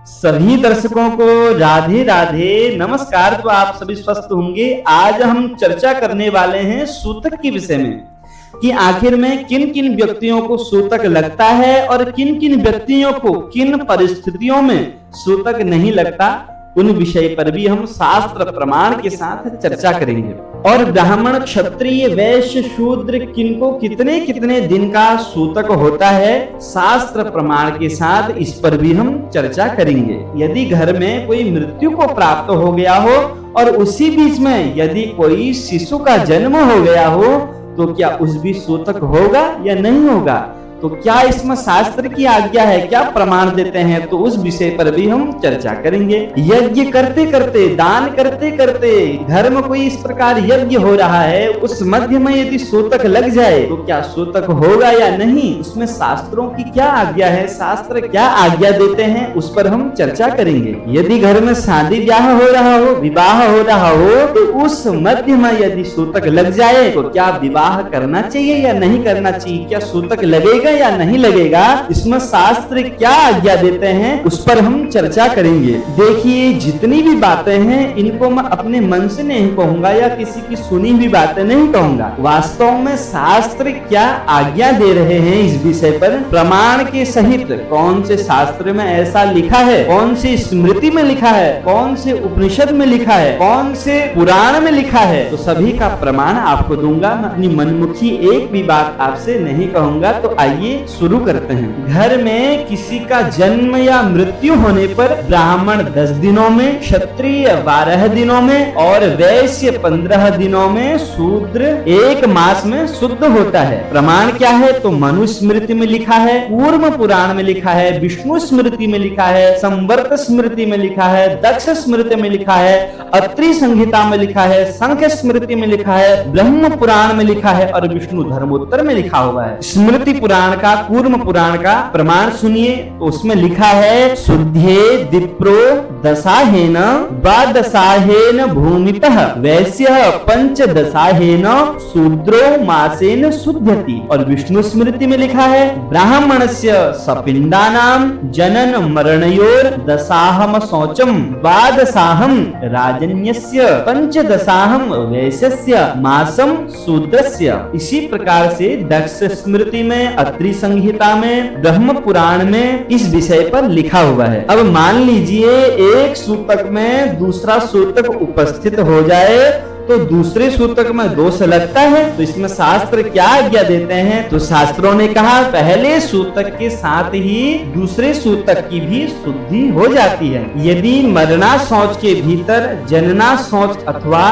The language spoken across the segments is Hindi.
सभी दर्शकों को राधे राधे नमस्कार। तो आप सभी स्वस्थ होंगे। आज हम चर्चा करने वाले हैं सूतक के विषय में कि आखिर में किन किन व्यक्तियों को सूतक लगता है और किन किन व्यक्तियों को किन परिस्थितियों में सूतक नहीं लगता। उन विषय पर भी हम शास्त्र प्रमाण के साथ चर्चा करेंगे। और ब्राह्मण, क्षत्रिय, वैश्य, शूद्र किनको कितने कितने दिन का सूतक होता है, शास्त्र प्रमाण के साथ इस पर भी हम चर्चा करेंगे। यदि घर में कोई मृत्यु को प्राप्त हो गया हो और उसी बीच में यदि कोई शिशु का जन्म हो गया हो तो क्या उस भी सूतक होगा या नहीं होगा, तो क्या इसमें शास्त्र की आज्ञा है, क्या प्रमाण देते हैं, तो उस विषय पर भी हम चर्चा करेंगे। यज्ञ करते करते, दान करते करते घर में कोई इस प्रकार यज्ञ हो रहा है, उस मध्य में यदि सूतक लग जाए तो क्या सूतक होगा या नहीं, उसमें शास्त्रों की क्या आज्ञा है, शास्त्र क्या आज्ञा देते हैं, उस पर हम चर्चा करेंगे। यदि घर में शादी ब्याह हो रहा हो, विवाह हो रहा हो, तो उस मध्य में यदि सूतक लग जाए तो क्या विवाह करना चाहिए या नहीं करना चाहिए, क्या सूतक लगेगा या नहीं लगेगा, इसमें शास्त्र क्या आज्ञा देते हैं, उस पर हम चर्चा करेंगे। देखिए, जितनी भी बातें हैं इनको मैं अपने मन से नहीं कहूंगा या किसी की सुनी हुई बातें नहीं कहूंगा। वास्तव में शास्त्र क्या आज्ञा दे रहे हैं इस विषय पर प्रमाण के सहित, कौन से शास्त्र में ऐसा लिखा है, कौन सी स्मृति में लिखा है, कौन से उपनिषद में लिखा है, कौन से पुराण में लिखा है, तो सभी का प्रमाण आपको दूंगा। मैं अपनी मनमुखी एक भी बात आपसे नहीं कहूंगा। तो आइए शुरू करते हैं। घर में किसी का जन्म या मृत्यु होने पर ब्राह्मण 10 दिनों में, क्षत्रिय 12 दिनों में और वैश्य 15 दिनों में, शूद्र 1 मास में शुद्ध होता है। प्रमाण क्या है, तो मनुस्मृति में लिखा है, कूर्म पुराण में लिखा है, विष्णु स्मृति में लिखा है, संवर्त स्मृति में लिखा है, दक्ष स्मृति में लिखा है, अत्रि संहिता में लिखा है, संख्य स्मृति में लिखा है, ब्रह्म पुराण में लिखा है और विष्णु धर्मोत्तर में लिखा हुआ है। स्मृति पुराण का, कूर्म पुराण का प्रमाण सुनिए, तो उसमें लिखा है, शुद्धे दिप्रो दशाहेन द्वादशाहेन भूमितः वैश्यः पंचदशाहेन शूद्रो मासेन शुध्यति। और विष्णु स्मृति में लिखा है, ब्राह्मणस्य सपिंडानां जनन मरणयोर दशाहम शौचम द्वादशाहम राजन्यस्य पंचदशाहम वैश्यस्य मासम शूद्रस्य। इसी प्रकार से दक्ष स्मृति में, अत्रि संहिता में, ब्रह्म पुराण में इस विषय पर लिखा हुआ है। अब मान लीजिए एक सूतक में दूसरा सूतक उपस्थित हो जाए तो दूसरे सूतक में दोष लगता है, तो इसमें शास्त्र क्या आज्ञा देते हैं, तो शास्त्रों ने कहा पहले सूतक के साथ ही दूसरे सूतक की भी शुद्धि हो जाती है। यदि मरना शौच के भीतर जनना शौच अथवा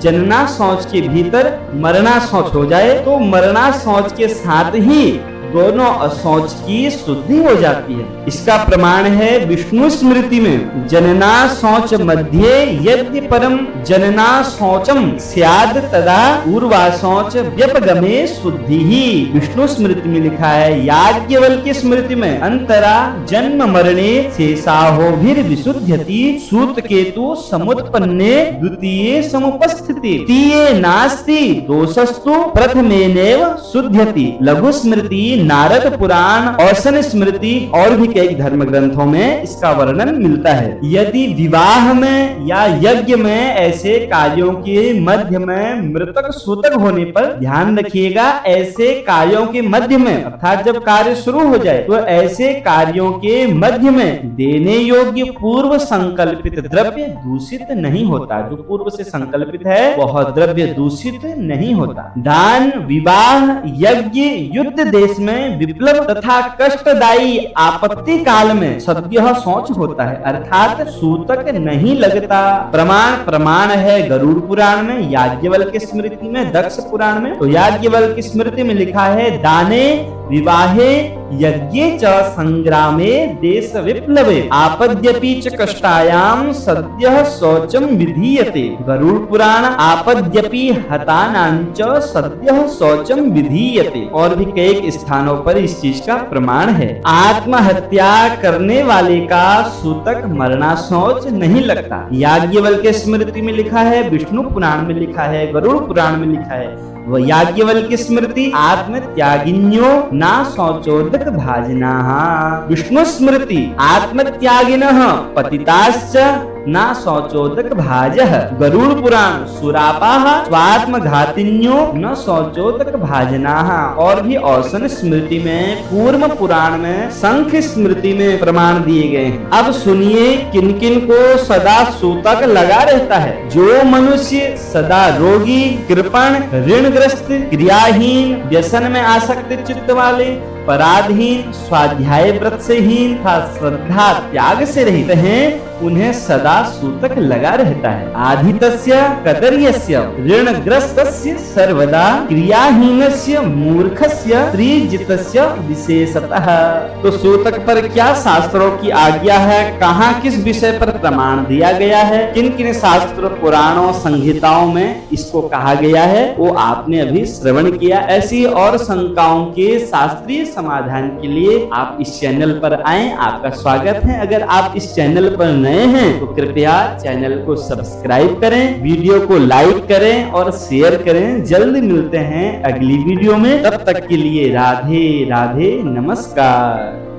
जनना शौच के भीतर मरना शौच हो जाए तो मरना शौच के साथ ही दोनों शौच की शुद्धि हो जाती है। इसका प्रमाण है विष्णु स्मृति में, जनना शौच मध्य यद्य परम जनना शौचम स्याद तदा पूर्वा शौच व्यपगमे शुद्धि ही। विष्णु स्मृति में लिखा है, याज्ञवल्क्य स्मृति में, अंतरा जन्म मरणे शेषाहोभिर विशुद्ध्यति सूत केतु समुत्पन्ने द्वितीये समुपस्थिति तीये नास्ति दोषस्तु प्रथमेनेव शुद्ध्यति। लघु स्मृति, नारद पुराण, औसन स्मृति और भी कई धर्म ग्रंथों में इसका वर्णन मिलता है। यदि विवाह में या यज्ञ में ऐसे कार्यों के मध्य में मृतक सूतक होने पर ध्यान रखिएगा, ऐसे कार्यों के मध्य में अर्थात जब कार्य शुरू हो जाए तो ऐसे कार्यों के मध्य में देने योग्य पूर्व संकल्पित द्रव्य दूषित नहीं होता। जो पूर्व से संकल्पित है वह द्रव्य दूषित नहीं होता। दान, विवाह, यज्ञ, युद्ध देश में, विप्लव तथा कष्टदायी आपत्ति काल में सद्यः शौच होता है, अर्थात सूतक नहीं लगता। प्रमाण है गरुड़ पुराण में, याज्ञवल्क्य स्मृति में, दक्ष पुराण में। तो याज्ञवल्क्य स्मृति में लिखा है, दाने विवाहे यज्ञे च संग्रामे देश विप्लवे आपद्यपि च कष्टायाम सद्यः शौचम विधीयते। गरुड़ पुराण, आपद्यपि हतानांच सद्यः शौचम विधीयते। और भी कई स्थानों पर इस चीज का प्रमाण है। आत्महत्या करने वाले का सूतक मरना शौच नहीं लगता। याज्ञवल्क्य स्मृति में लिखा है, विष्णु पुराण में लिखा है, गरुड़ पुराण में लिखा है। याज्ञवल्क्य स्मृति आत्मत्यागिन्यो ना शौचोदक भाजनाः। विष्णु स्मृति आत्मत्यागिनः पतिताश्च ना शौचोदक भाजः। गरुड़ पुराण सुरापाः स्वात्मघातिन्यो न शौचोदक भाजनाः। और भी औसन स्मृति में, कूर्म पुराण में, शंख स्मृति में प्रमाण दिए गए हैं। अब सुनिए किन किन को सदा सूतक लगा रहता है। जो मनुष्य सदा रोगी, कृपण, ऋणग्रस्त, क्रियाहीन, व्यसन में आसक्त चित्त वाले, पराधीन, स्वाध्याय व्रत से हीन तथा श्रद्धा त्याग से रहित हैं, उन्हें सदा सूतक लगा रहता है। आधितस्य कदर्यस्य ऋणग्रस्तस्य सर्वदा क्रियाहीनस्य मूर्खस्य त्रिजितस्य विशेषतः। तो सूतक पर क्या शास्त्रों की आज्ञा है, कहाँ किस विषय पर प्रमाण दिया गया है, किन किन शास्त्र पुराणों संहिताओं में इसको कहा गया है, वो आपने अभी श्रवण किया। ऐसी और शंकाओं के शास्त्रीय समाधान के लिए आप इस चैनल पर आएं, आपका स्वागत है। अगर आप इस चैनल पर नए हैं तो कृपया चैनल को सब्सक्राइब करें, वीडियो को लाइक करें और शेयर करें। जल्द मिलते हैं अगली वीडियो में, तब तक के लिए राधे राधे, नमस्कार।